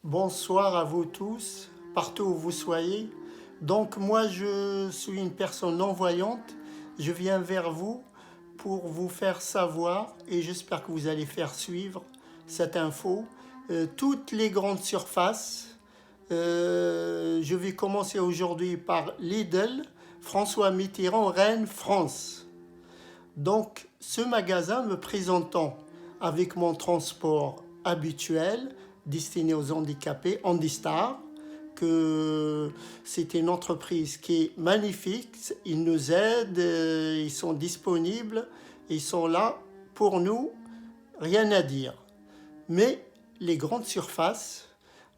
Bonsoir à vous tous, partout où vous soyez. Donc moi je suis une personne non-voyante. Je viens vers vous pour vous faire savoir et j'espère que vous allez faire suivre cette info. Toutes les grandes surfaces. Je vais commencer aujourd'hui par Lidl, François Mitterrand, Rennes, France. Donc ce magasin me présentant avec mon transport habituel destiné aux handicapés, Handistar, que c'est une entreprise qui est magnifique, ils nous aident, ils sont disponibles, ils sont là pour nous, rien à dire. Mais les grandes surfaces,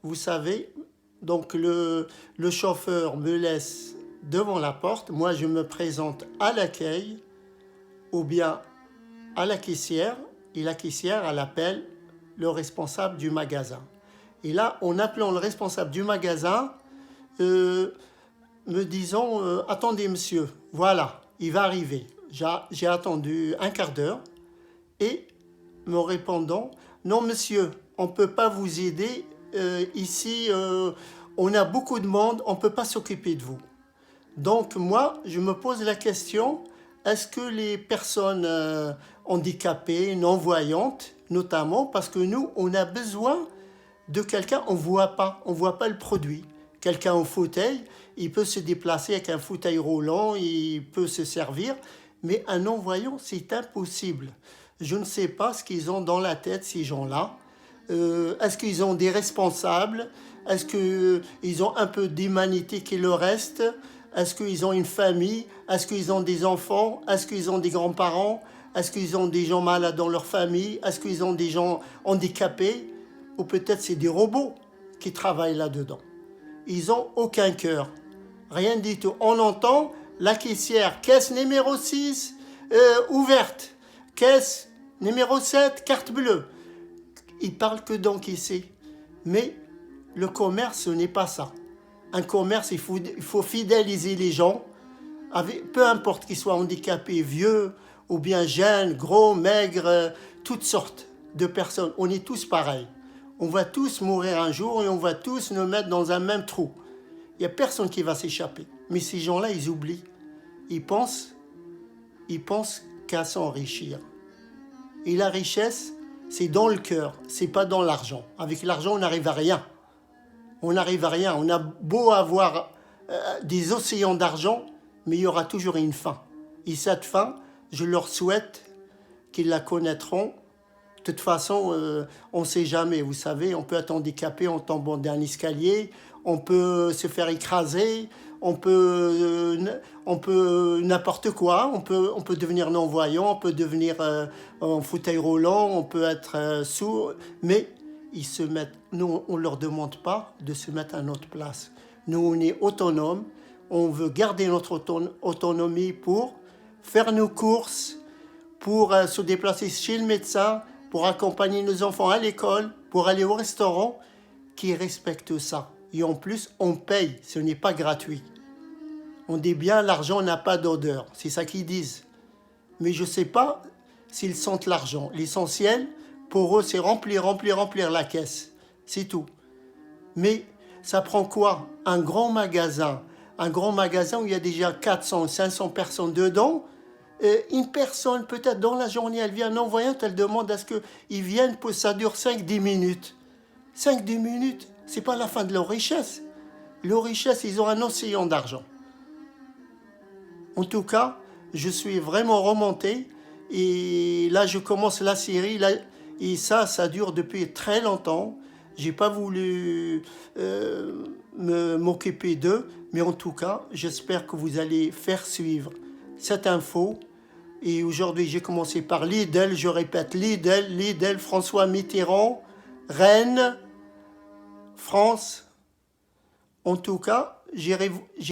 vous savez, donc le chauffeur me laisse devant la porte, moi je me présente à l'accueil ou bien à la caissière, et la caissière, elle appelle le responsable du magasin. Et là, en appelant le responsable du magasin, me disant attendez monsieur, voilà, il va arriver. J'ai attendu un quart d'heure et me répondant non monsieur, on ne peut pas vous aider ici, on a beaucoup de monde, on ne peut pas s'occuper de vous. Donc moi, je me pose la question, est-ce que les personnes handicapées, non-voyantes, notamment, parce que nous, on a besoin de quelqu'un, on ne voit pas le produit. Quelqu'un en fauteuil, il peut se déplacer avec un fauteuil roulant, il peut se servir, mais un non-voyant, c'est impossible. Je ne sais pas ce qu'ils ont dans la tête, ces gens-là. Est-ce qu'ils ont des responsables? Est-ce qu'ils ont un peu d'humanité qui leur reste? Est-ce qu'ils ont une famille? Est-ce qu'ils ont des enfants? Est-ce qu'ils ont des grands-parents? Est-ce qu'ils ont des gens malades dans leur famille? Est-ce qu'ils ont des gens handicapés? Ou peut-être c'est des robots qui travaillent là-dedans. Ils n'ont aucun cœur. Rien du tout. On entend la caissière, caisse numéro 6, ouverte. Caisse numéro 7, carte bleue. Ils parlent que d'encaisser. Mais le commerce, ce n'est pas ça. Un commerce, il faut fidéliser les gens, peu importe qu'ils soient handicapés, vieux, ou bien jeunes, gros, maigres, toutes sortes de personnes. On est tous pareils. On va tous mourir un jour et on va tous nous mettre dans un même trou. Il n'y a personne qui va s'échapper. Mais ces gens-là, ils oublient. Ils pensent qu'à s'enrichir. Et la richesse, c'est dans le cœur, c'est pas dans l'argent. Avec l'argent, on n'arrive à rien. On n'arrive à rien. On a beau avoir des océans d'argent, mais il y aura toujours une fin. Et cette fin, je leur souhaite qu'ils la connaîtront. De toute façon, on ne sait jamais, vous savez, on peut être handicapé en tombant d'un escalier, on peut se faire écraser, on peut n'importe quoi, on peut devenir non-voyant, on peut devenir en fauteuil roulant, on peut être sourd, mais ils se mettent, nous, on ne leur demande pas de se mettre à notre place. Nous, on est autonomes, on veut garder notre autonomie pour faire nos courses, pour se déplacer chez le médecin, pour accompagner nos enfants à l'école, pour aller au restaurant, qui respectent ça. Et en plus, on paye, ce n'est pas gratuit. On dit bien, l'argent n'a pas d'odeur, c'est ça qu'ils disent. Mais je ne sais pas s'ils sentent l'argent. L'essentiel, pour eux, c'est remplir la caisse. C'est tout. Mais ça prend quoi? Un grand magasin où il y a déjà 400, 500 personnes dedans. Une personne, peut-être dans la journée, elle vient non-voyante, elle demande à ce qu'ils viennent, ça dure 5-10 minutes. 5-10 minutes, c'est pas la fin de leur richesse. Leur richesse, ils ont un océan d'argent. En tout cas, je suis vraiment remonté. Et là, je commence la série. Là, et ça dure depuis très longtemps. J'ai pas voulu m'occuper d'eux. Mais en tout cas, j'espère que vous allez faire suivre cette info. Et aujourd'hui, j'ai commencé par Lidl, je répète, Lidl, François Mitterrand, Rennes, France. En tout cas, j'irai